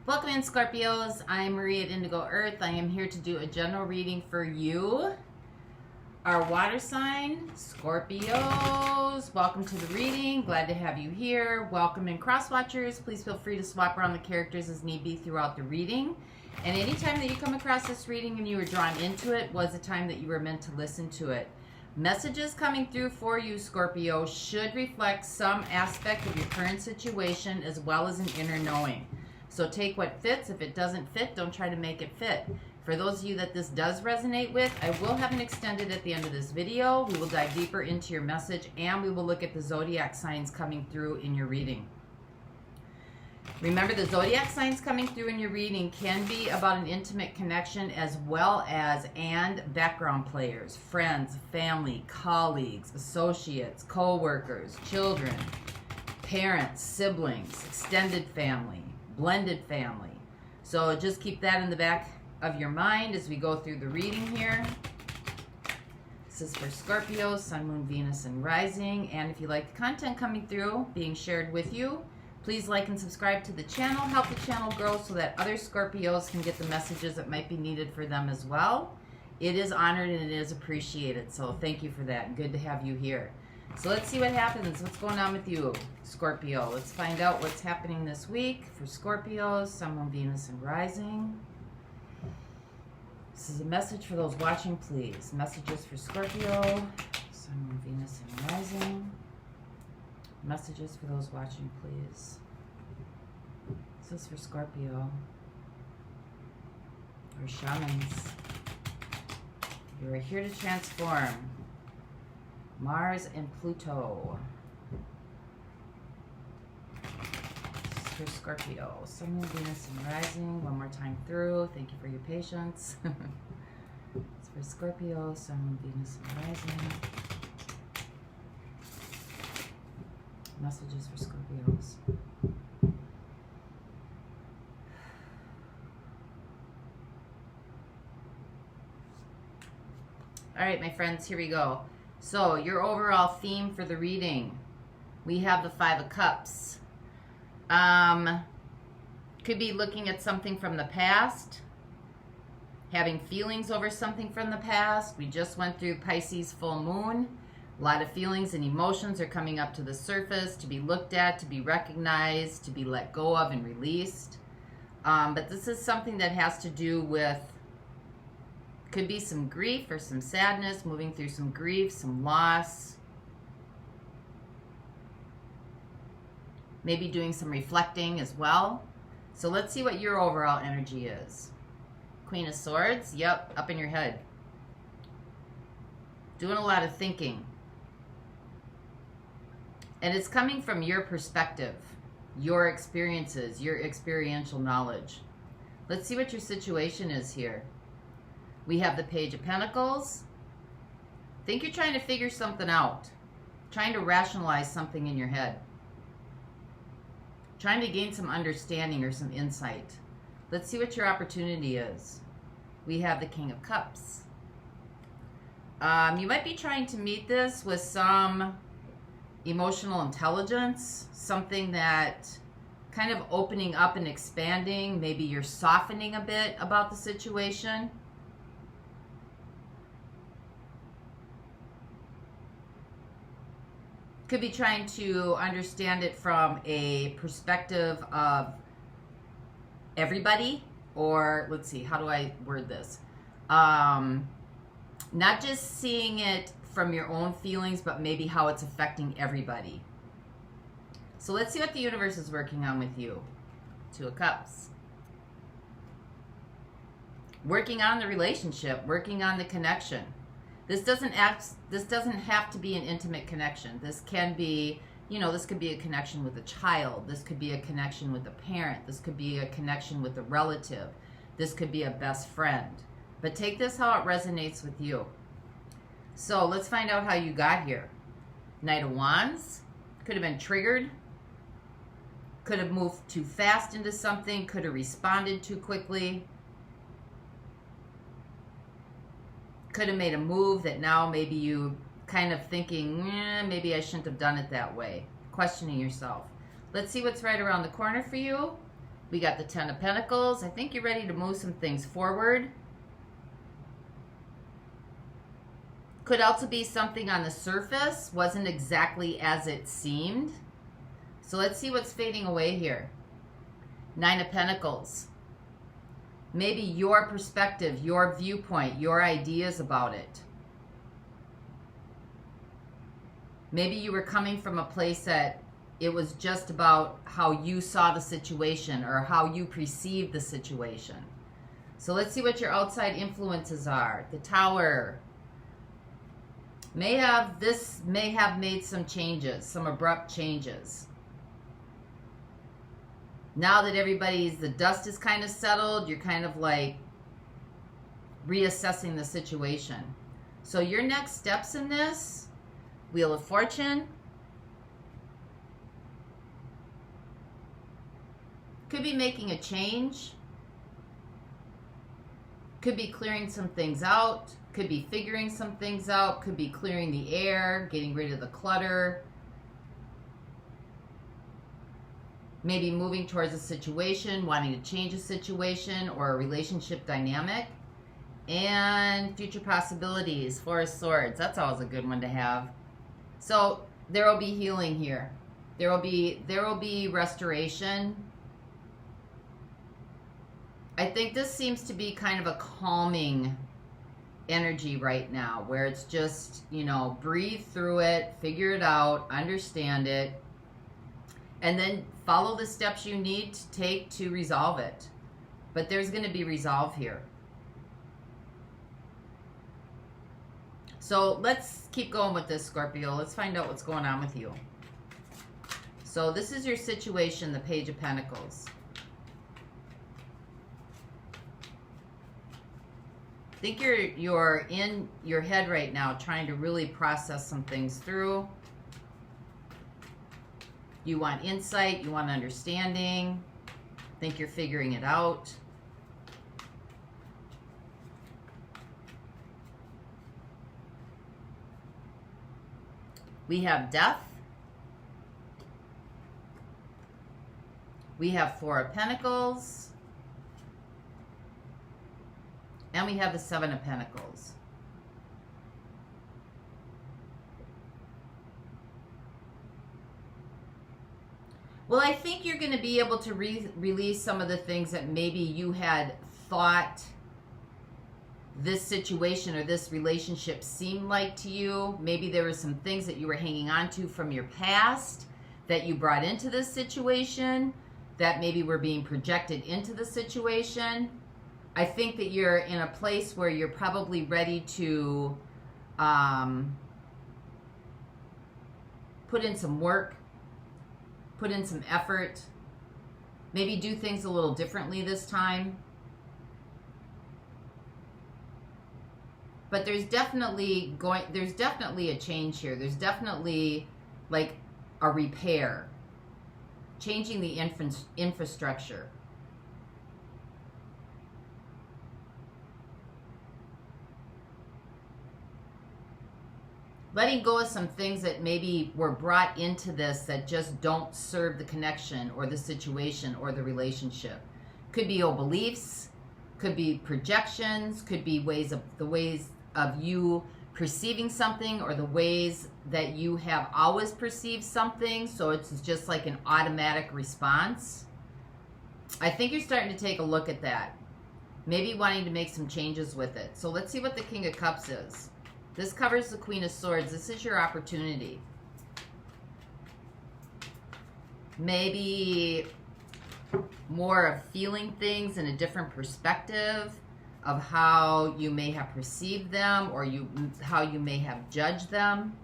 Welcome in, Scorpios. I'm Marie at Indigo Earth. I am here to do a general reading for you, our water sign, Scorpios. Welcome to the reading. Glad to have you here. Welcome in, cross watchers. Please feel free to swap around the characters as need be throughout the reading. And anytime that you come across this reading and you were drawn into it was the time that you were meant to listen to it. Messages coming through for you, Scorpio, should reflect some aspect of your current situation as well as an inner knowing. So take what fits. If it doesn't fit, don't try to make it fit. For those of you that this does resonate with, I will have an extended at the end of this video. We will dive deeper into your message and we will look at the Zodiac signs coming through in your reading. Remember, the Zodiac signs coming through in your reading can be about an intimate connection as well as background players, friends, family, colleagues, associates, co-workers, children, parents, siblings, extended family, blended family. So just keep that in the back of your mind as we go through the reading here. This is for Scorpio, Sun, Moon, Venus, and Rising. And if you like the content coming through, being shared with you, please like and subscribe to the channel. Help the channel grow so that other Scorpios can get the messages that might be needed for them as well. It is honored and it is appreciated. So thank you for that. Good to have you here. So let's see what happens. What's going on with you, Scorpio? Let's find out what's happening this week for Scorpios, Sun, Moon, Venus, and Rising. This is a message for those watching, please. Messages for Scorpio, Sun, Moon, Venus, and Rising. Messages for those watching, please. This is for Scorpio. Or shamans. You are here to transform. Mars and Pluto. This is for Scorpio. Sun, Moon, Venus, and Rising. One more time through. Thank you for your patience. It's for Scorpio, Sun, Moon, Venus, and Rising. Messages for Scorpios. All right, my friends, here we go. So your overall theme for the reading, we have the Five of Cups. Could be looking at something from the past, having feelings over something from the past. We just went through Pisces full moon. A lot of feelings and emotions are coming up to the surface to be looked at, to be recognized, to be let go of and released. But this is something that has to do with, could be some grief or some sadness, moving through some grief, some loss. Maybe doing some reflecting as well. So let's see what your overall energy is. Queen of Swords, yep, up in your head. Doing a lot of thinking. And it's coming from your perspective, your experiences, your experiential knowledge. Let's see what your situation is here. We have the Page of Pentacles. I think you're trying to figure something out. Trying to rationalize something in your head. Trying to gain some understanding or some insight. Let's see what your opportunity is. We have the King of Cups. You might be trying to meet this with some emotional intelligence, something that kind of opening up and expanding. Maybe you're softening a bit about the situation. Could be trying to understand it from a perspective of everybody, or let's see, how do I word this? Not just seeing it from your own feelings, but maybe how it's affecting everybody. So let's see what the universe is working on with you. Two of Cups. Working on the relationship, working on the connection. This doesn't have to be an intimate connection. This can be, this could be a connection with a child. This could be a connection with a parent. This could be a connection with a relative. This could be a best friend. But take this how it resonates with you. So let's find out how you got here. Knight of Wands. Could have been triggered. Could have moved too fast into something. Could have responded too quickly. Could have made a move that now maybe you kind of thinking, maybe I shouldn't have done it that way. Questioning yourself. Let's see what's right around the corner for you. We got the Ten of Pentacles. I think you're ready to move some things forward. Could also be something on the surface wasn't exactly as it seemed. So let's see what's fading away here. Nine of Pentacles. Maybe your perspective, your viewpoint, your ideas about it. Maybe you were coming from a place that it was just about how you saw the situation or how you perceived the situation. So let's see what your outside influences are. The Tower. This may have made some changes, some abrupt changes. Now that the dust is kind of settled, you're kind of like reassessing the situation. So your next steps in this, Wheel of Fortune. Could be making a change. Could be clearing some things out. Could be figuring some things out. Could be clearing the air, getting rid of the clutter. Maybe moving towards a situation, wanting to change a situation or a relationship dynamic. And future possibilities, Four of Swords. That's always a good one to have. So there will be healing here. There will be restoration. I think this seems to be kind of a calming energy right now, where it's just, breathe through it, figure it out, understand it, and then follow the steps you need to take to resolve it. But there's going to be resolve here. So let's keep going with this, Scorpio. Let's find out what's going on with you. So this is your situation, the Page of Pentacles. I think you're in your head right now trying to really process some things through. You want insight, you want understanding. I think you're figuring it out. We have Death. We have Four of Pentacles. And we have the Seven of Pentacles. Well, I think you're going to be able to release some of the things that maybe you had thought this situation or this relationship seemed like to you. Maybe there were some things that you were hanging on to from your past that you brought into this situation, that maybe were being projected into the situation. I think that you're in a place where you're probably ready to put in some work, put in some effort, maybe do things a little differently this time. But there's definitely a change here. There's definitely like a repair, changing the infrastructure. Letting go of some things that maybe were brought into this that just don't serve the connection or the situation or the relationship. Could be old beliefs, could be projections, could be the ways of you perceiving something or the ways that you have always perceived something, so it's just like an automatic response. I think you're starting to take a look at that. Maybe wanting to make some changes with it. So let's see what the King of Cups is. This covers the Queen of Swords. This is your opportunity. Maybe more of feeling things in a different perspective of how you may have perceived them or how you may have judged them.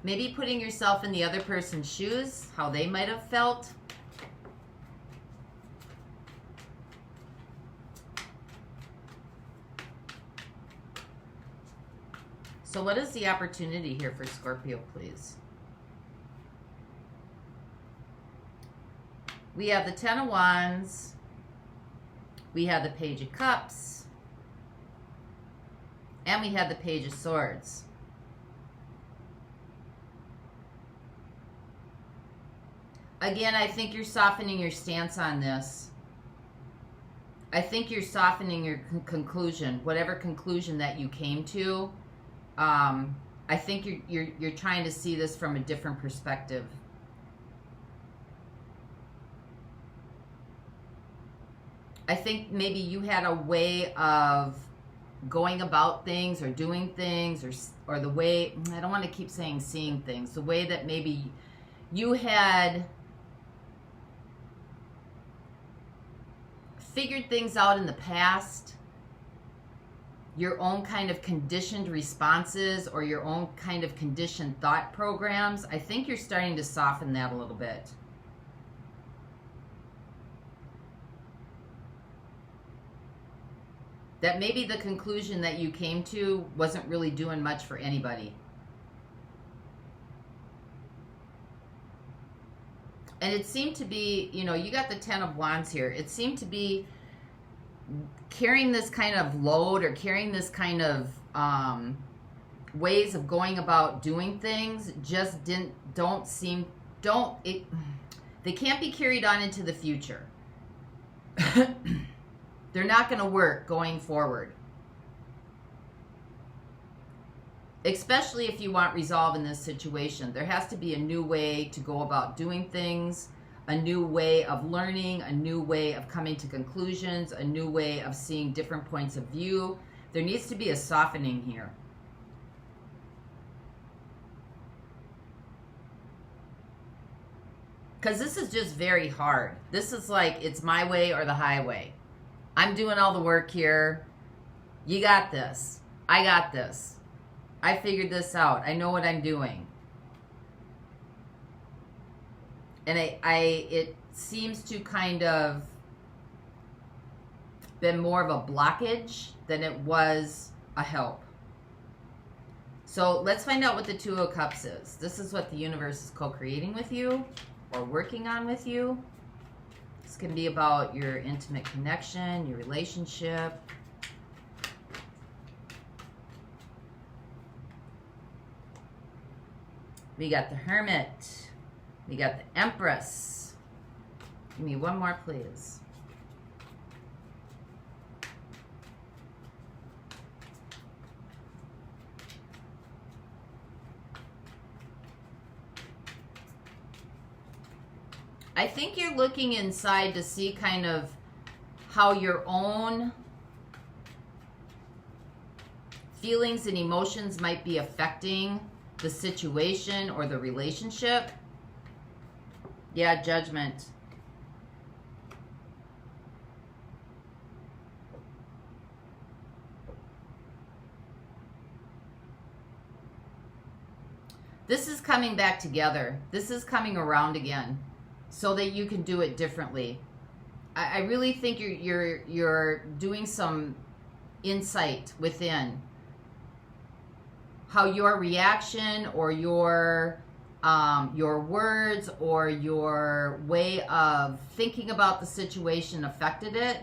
Maybe putting yourself in the other person's shoes, how they might have felt. So what is the opportunity here for Scorpio, please? We have the Ten of Wands. We have the Page of Cups. And we have the Page of Swords. Again, I think you're softening your stance on this. I think you're softening your conclusion, whatever conclusion that you came to. I think you're trying to see this from a different perspective. I think maybe you had a way of going about things or doing things, or the way, I don't want to keep saying seeing things, the way that maybe you had figured things out in the past, your own kind of conditioned responses or your own kind of conditioned thought programs. I think you're starting to soften that a little bit. That maybe the conclusion that you came to wasn't really doing much for anybody. And it seemed to be, you know, you got the Ten of Wands here. It seemed to be carrying this kind of load or carrying this kind of ways of going about doing things just they can't be carried on into the future. They're not going to work going forward. Especially if you want resolve in this situation. There has to be a new way to go about doing things, a new way of learning, a new way of coming to conclusions, a new way of seeing different points of view. There needs to be a softening here. Because this is just very hard. This is like, it's my way or the highway. I'm doing all the work here. You got this. I got this. I figured this out. I know what I'm doing. And it seems to kind of been more of a blockage than it was a help. So let's find out what the Two of Cups is. This is what the universe is co-creating with you or working on with you. This can be about your intimate connection, your relationship. We got the Hermit. We got the Empress. Give me one more, please. I think you're looking inside to see kind of how your own feelings and emotions might be affecting the situation or the relationship. Yeah, Judgment. This is coming back together. This is coming around again so that you can do it differently. I really think you're doing some insight within how your reaction or your words or your way of thinking about the situation affected it.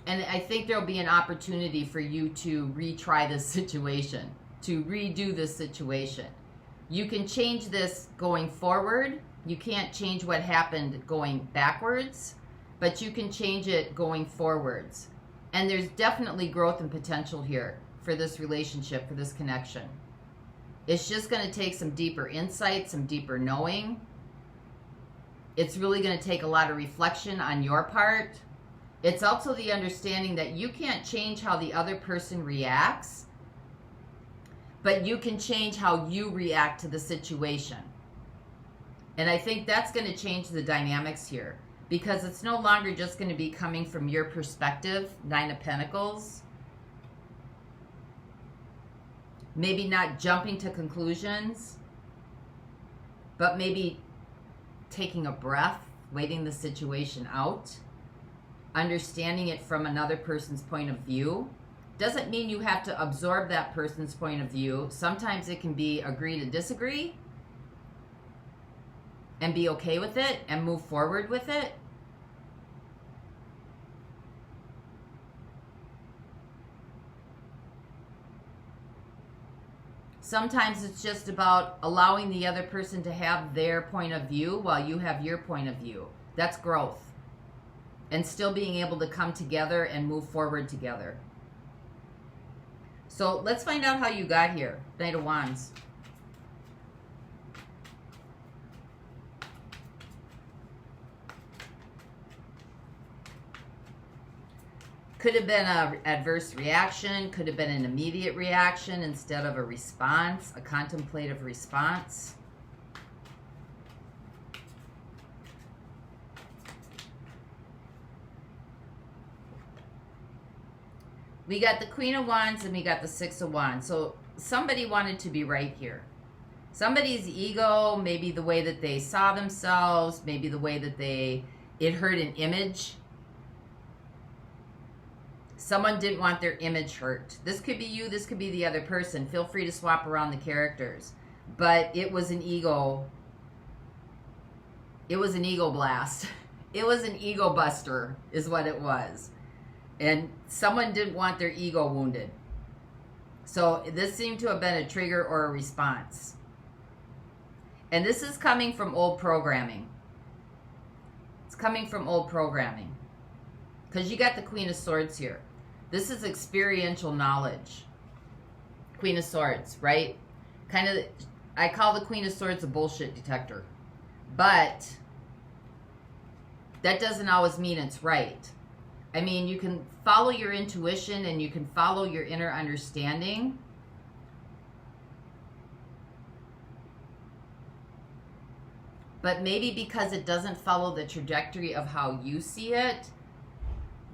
And I think there'll be an opportunity for you to retry this situation, to redo this situation. You can change this going forward. You can't change what happened going backwards, but you can change it going forwards. And there's definitely growth and potential here for this relationship, for this connection. It's just going to take some deeper insight, some deeper knowing. It's really going to take a lot of reflection on your part. It's also the understanding that you can't change how the other person reacts, but you can change how you react to the situation. And I think that's going to change the dynamics here, because it's no longer just going to be coming from your perspective, Nine of Pentacles. Maybe not jumping to conclusions, but maybe taking a breath, waiting the situation out, understanding it from another person's point of view. Doesn't mean you have to absorb that person's point of view. Sometimes it can be agree to disagree and be okay with it and move forward with it. Sometimes it's just about allowing the other person to have their point of view while you have your point of view. That's growth. And still being able to come together and move forward together. So let's find out how you got here. Knight of Wands. Could have been an adverse reaction, could have been an immediate reaction instead of a response, a contemplative response. We got the Queen of Wands and we got the Six of Wands. So somebody wanted to be right here. Somebody's ego, maybe the way that they saw themselves, maybe the way that it hurt an image. Someone didn't want their image hurt. This could be you, this could be the other person. Feel free to swap around the characters. But it was an ego. It was an ego blast. It was an ego buster is what it was. And someone didn't want their ego wounded. So this seemed to have been a trigger or a response. And this is coming from old programming. It's coming from old programming. Because you got the Queen of Swords here. This is experiential knowledge. Queen of Swords, right? Kind of, I call the Queen of Swords a bullshit detector. But that doesn't always mean it's right. I mean, you can follow your intuition and you can follow your inner understanding. But maybe because it doesn't follow the trajectory of how you see it,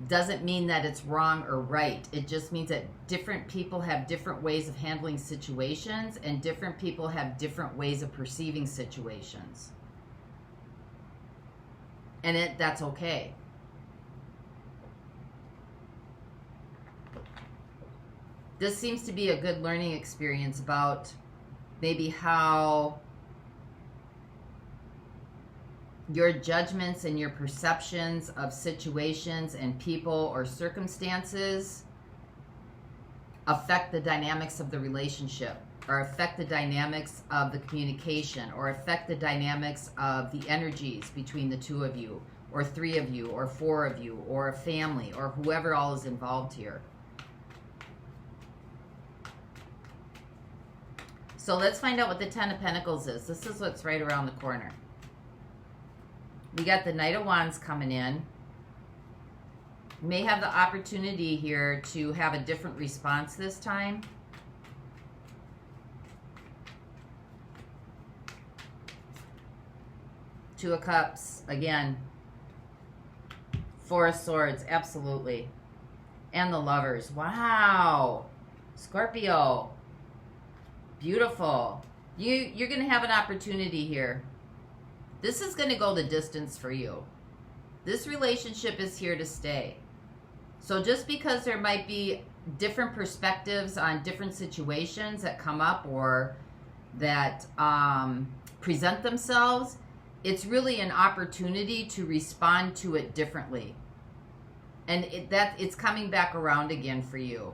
doesn't mean that it's wrong or right. It just means that different people have different ways of handling situations and different people have different ways of perceiving situations. And that's okay. This seems to be a good learning experience about maybe how your judgments and your perceptions of situations and people or circumstances affect the dynamics of the relationship, or affect the dynamics of the communication, or affect the dynamics of the energies between the two of you, or three of you, or four of you, or a family, or whoever all is involved here. So let's find out what the Ten of Pentacles is. This is what's right around the corner. We got the Knight of Wands coming in. You may have the opportunity here to have a different response this time. Two of Cups, again. Four of Swords, absolutely. And the Lovers. Wow. Scorpio. Beautiful. You're going to have an opportunity here. This is going to go the distance for you. This relationship is here to stay. So just because there might be different perspectives on different situations that come up or that present themselves, it's really an opportunity to respond to it differently. And it's coming back around again for you.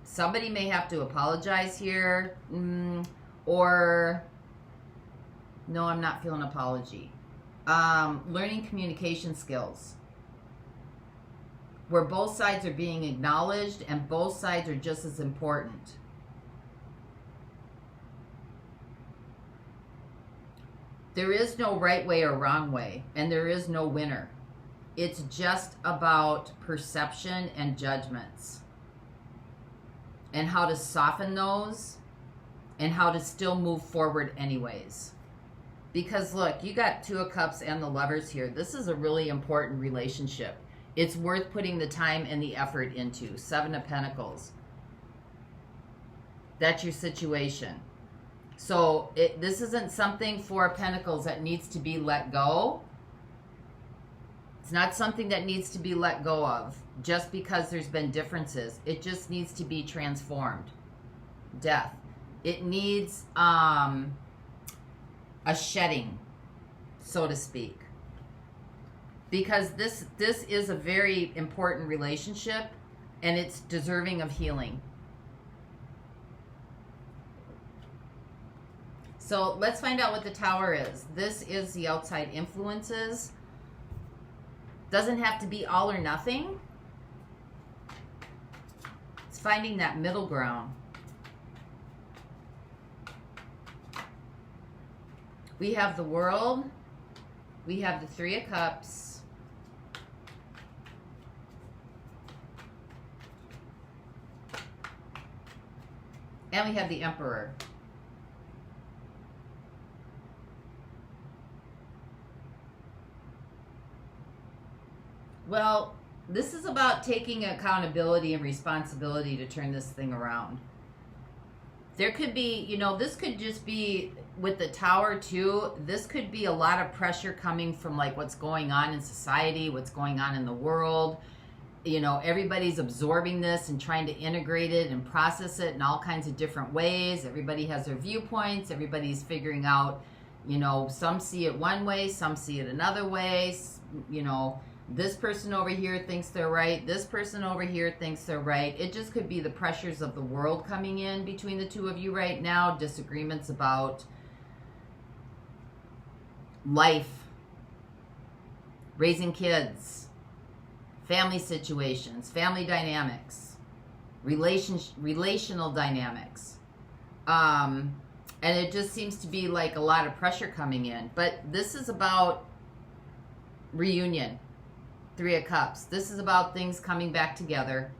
Somebody may have to apologize here, or no, I'm not feeling apology. Learning communication skills, where both sides are being acknowledged and both sides are just as important. There is no right way or wrong way, and there is no winner. It's just about perception and judgments, and how to soften those, and how to still move forward anyways. Because look, you got Two of Cups and the Lovers here. This is a really important relationship. It's worth putting the time and the effort into. Seven of Pentacles. That's your situation. So this isn't something, Four of Pentacles, that needs to be let go. It's not something that needs to be let go of just because there's been differences. It just needs to be transformed. Death. It needs a shedding, so to speak. Because this is a very important relationship, and it's deserving of healing. So let's find out what the Tower is. This is the outside influences. Doesn't have to be all or nothing. It's finding that middle ground. We have the World. We have the Three of Cups. And we have the Emperor. Well, this is about taking accountability and responsibility to turn this thing around. There could be, you know, this could just be with the Tower too. This could be a lot of pressure coming from like what's going on in society, what's going on in the world. You know, everybody's absorbing this and trying to integrate it and process it in all kinds of different ways. Everybody has their viewpoints. Everybody's figuring out, you know, some see it one way, some see it another way. You know, this person over here thinks they're right. This person over here thinks they're right. It just could be the pressures of the world coming in between the two of you right now. Disagreements about life, raising kids, family situations, family dynamics, relational dynamics. And it just seems to be like a lot of pressure coming in. But this is about reunion. Three of Cups. This is about things coming back together.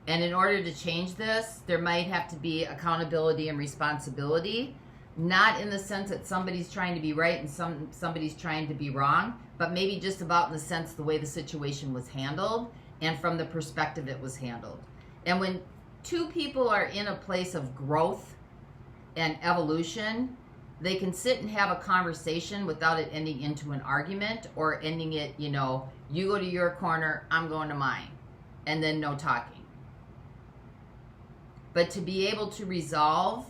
And in order to change this, there might have to be accountability and responsibility. Not in the sense that somebody's trying to be right and somebody's trying to be wrong, but maybe just about in the sense the way the situation was handled and from the perspective it was handled. And when two people are in a place of growth and evolution, they can sit and have a conversation without it ending into an argument or ending it, you know, you go to your corner, I'm going to mine, and then no talking. But to be able to resolve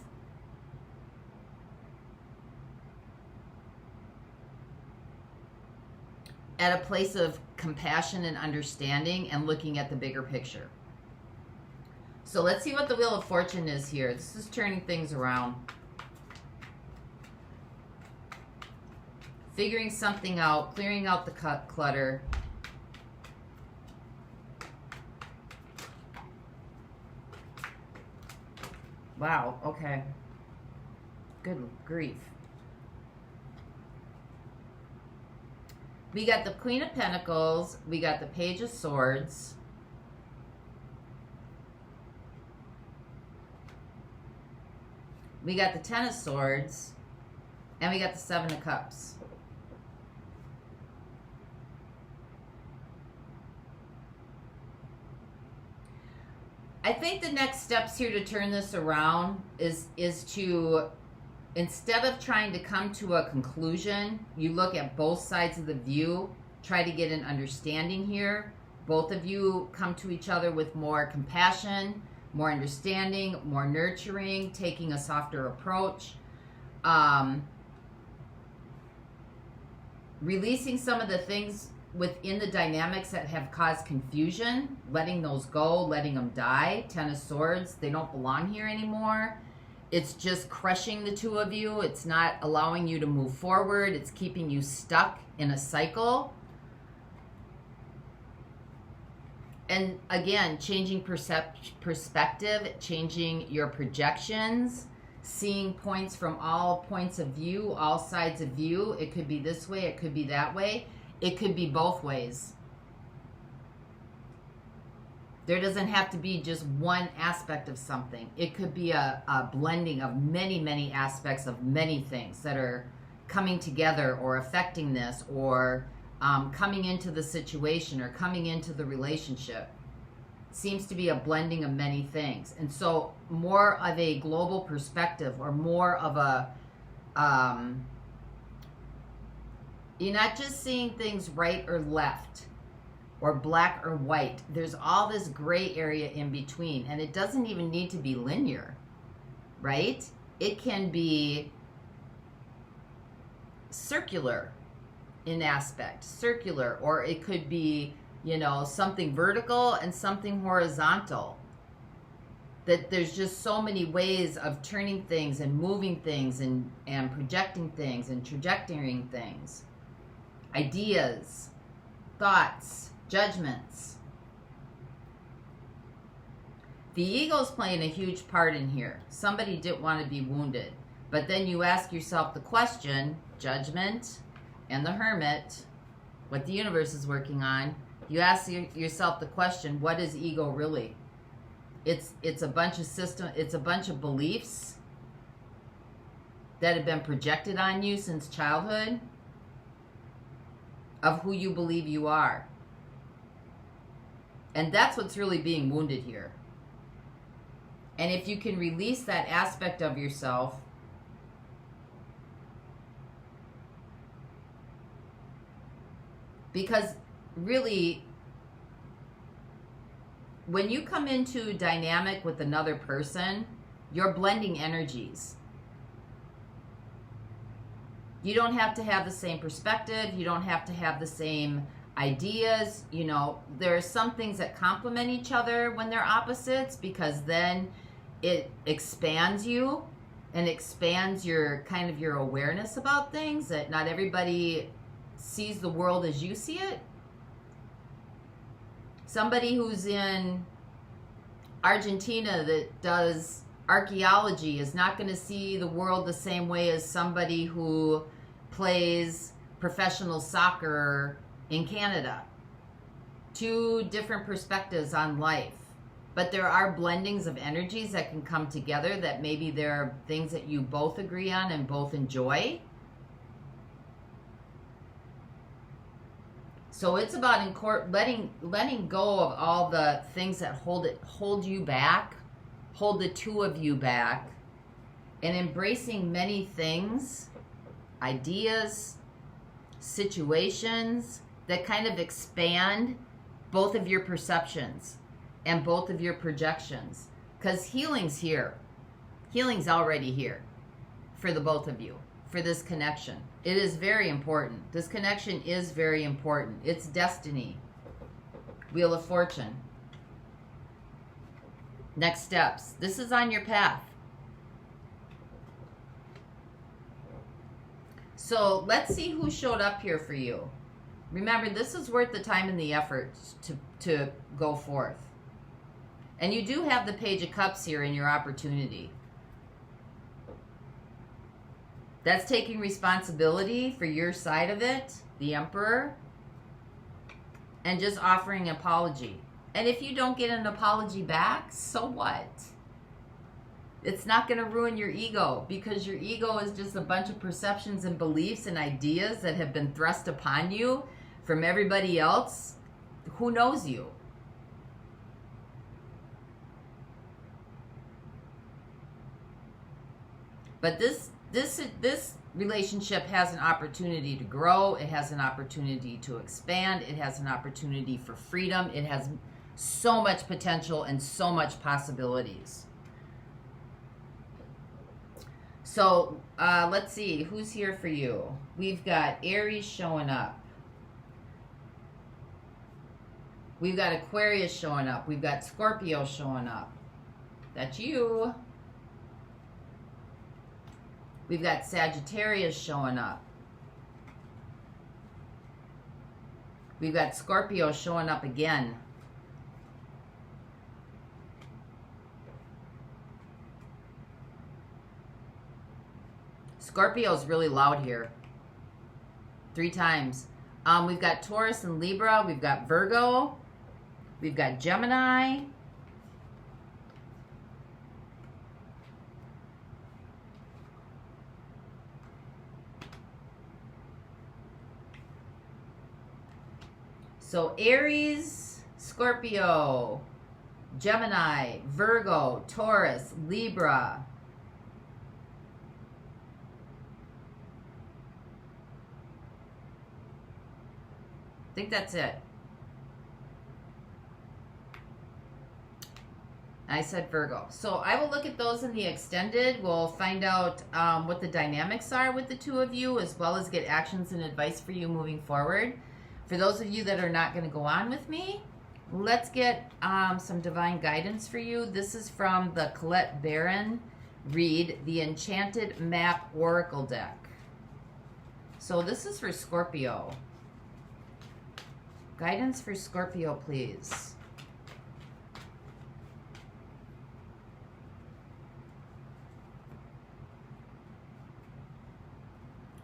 at a place of compassion and understanding and looking at the bigger picture. So let's see what the Wheel of Fortune is here. This is turning things around. Figuring something out, clearing out the clutter. Wow, okay. Good grief. We got the Queen of Pentacles. We got the Page of Swords. We got the Ten of Swords. And we got the Seven of Cups. I think the next steps here to turn this around is to, instead of trying to come to a conclusion, you look at both sides of the view, try to get an understanding here. Both of you come to each other with more compassion, more understanding, more nurturing, taking a softer approach. Releasing some of the things within the dynamics that have caused confusion, letting those go, letting them die. Ten of Swords, they don't belong here anymore. It's just crushing the two of you. It's not allowing you to move forward. It's keeping you stuck in a cycle. And again, changing perspective, changing your projections, seeing points from all points of view, all sides of view. It could be this way, it could be that way. It could be both ways. There doesn't have to be just one aspect of something. It could be a blending of many, many aspects of many things that are coming together or affecting this or coming into the situation or coming into the relationship. Seems to be a blending of many things. And so more of a global perspective or more of a... you're not just seeing things right or left or black or white. There's all this gray area in between, and it doesn't even need to be linear, right? It can be circular in aspect, circular, or it could be, you know, something vertical and something horizontal. that there's just so many ways of turning things and moving things and projecting things and trajectorying things. Ideas, thoughts, judgments. The ego's playing a huge part in here. Somebody didn't want to be wounded. But then you ask yourself the question, judgment and the hermit, what the universe is working on. You ask yourself the question, what is ego really? It's a bunch of it's a bunch of beliefs that have been projected on you since childhood of who you believe you are. And that's what's really being wounded here. And if you can release that aspect of yourself, because really, when you come into dynamic with another person, you're blending energies. You don't have to have the same perspective. You don't have to have the same ideas. You know, there are some things that complement each other when they're opposites, because then it expands you and expands your kind of your awareness about things, that not everybody sees the world as you see it. Somebody who's in Argentina that does archaeology is not going to see the world the same way as somebody who plays professional soccer in Canada. Two different perspectives on life. But there are blendings of energies that can come together, that maybe there are things that you both agree on and both enjoy. So it's about letting go of all the things that hold you back, hold the two of you back, and embracing many things, ideas, situations that kind of expand both of your perceptions and both of your projections. Because healing's here. Healing's already here for the both of you, for this connection. It is very important. This connection is very important. It's destiny. Wheel of Fortune. Next steps. This is on your path. So let's see who showed up here for you. Remember, this is worth the time and the effort to go forth. And you do have the Page of Cups here in your opportunity. That's taking responsibility for your side of it, the Emperor, and just offering an apology. And if you don't get an apology back, so what? It's not going to ruin your ego, because your ego is just a bunch of perceptions and beliefs and ideas that have been thrust upon you from everybody else who knows you. But this relationship has an opportunity to grow. It has an opportunity to expand. It has an opportunity for freedom. It has so much potential and so much possibilities. So let's see who's here for you. We've got Aries showing up. We've got Aquarius showing up. We've got Scorpio showing up. That's you. We've got Sagittarius showing up. We've got Scorpio showing up again. Scorpio's really loud here. 3 times. We've got Taurus and Libra. We've got Virgo. We've got Gemini. So Aries, Scorpio, Gemini, Virgo, Taurus, Libra. I think that's it. I said Virgo. So I will look at those in the extended. We'll find out what the dynamics are with the two of you, as well as get actions and advice for you moving forward. For those of you that are not going to go on with me, Let's get some divine guidance for you. This is from the Colette Baron read, the Enchanted Map Oracle deck. So this is for Scorpio. Guidance for Scorpio, please.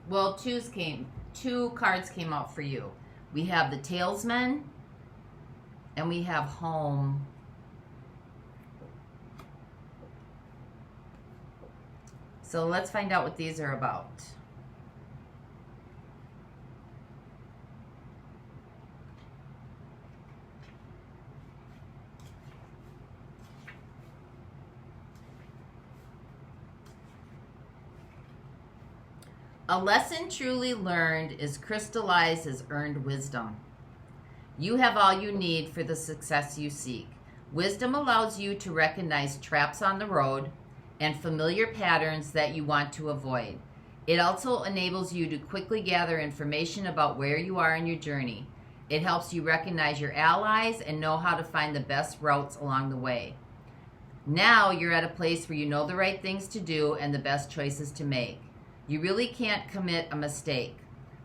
Well, two cards came out for you. We have the Talesman and we have Home. So let's find out what these are about. A lesson truly learned is crystallized as earned wisdom. You have all you need for the success you seek. Wisdom allows you to recognize traps on the road and familiar patterns that you want to avoid. It also enables you to quickly gather information about where you are in your journey. It helps you recognize your allies and know how to find the best routes along the way. Now you're at a place where you know the right things to do and the best choices to make. You really can't commit a mistake.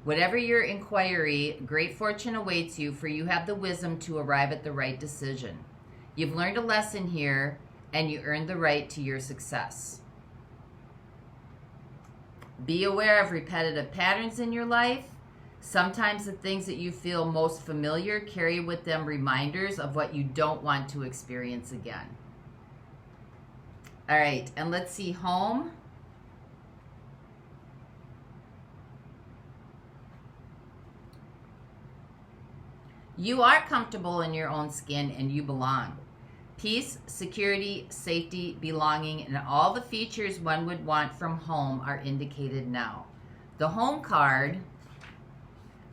Whatever your inquiry, great fortune awaits you, for you have the wisdom to arrive at the right decision. You've learned a lesson here, and you earned the right to your success. Be aware of repetitive patterns in your life. Sometimes the things that you feel most familiar carry with them reminders of what you don't want to experience again. All right, and let's see Home. You are comfortable in your own skin and you belong. Peace, security, safety, belonging, and all the features one would want from home are indicated now. The Home card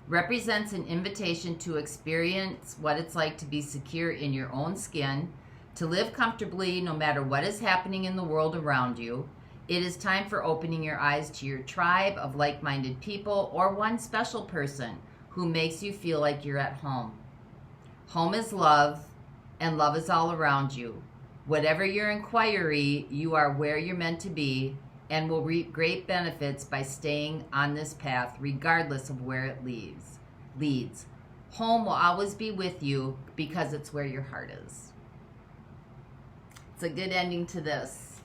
represents an invitation to experience what it's like to be secure in your own skin, to live comfortably no matter what is happening in the world around you. It is time for opening your eyes to your tribe of like-minded people or one special person who makes you feel like you're at home. Home is love, and love is all around you. Whatever your inquiry, you are where you're meant to be and will reap great benefits by staying on this path regardless of where it leads. Home will always be with you because it's where your heart is. It's a good ending to this.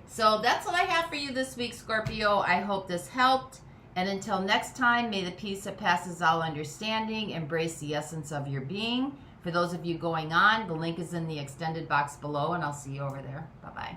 So that's what I have for you this week, Scorpio. I hope this helped. And until next time, may the peace that passes all understanding embrace the essence of your being. For those of you going on, the link is in the extended box below, and I'll see you over there. Bye-bye.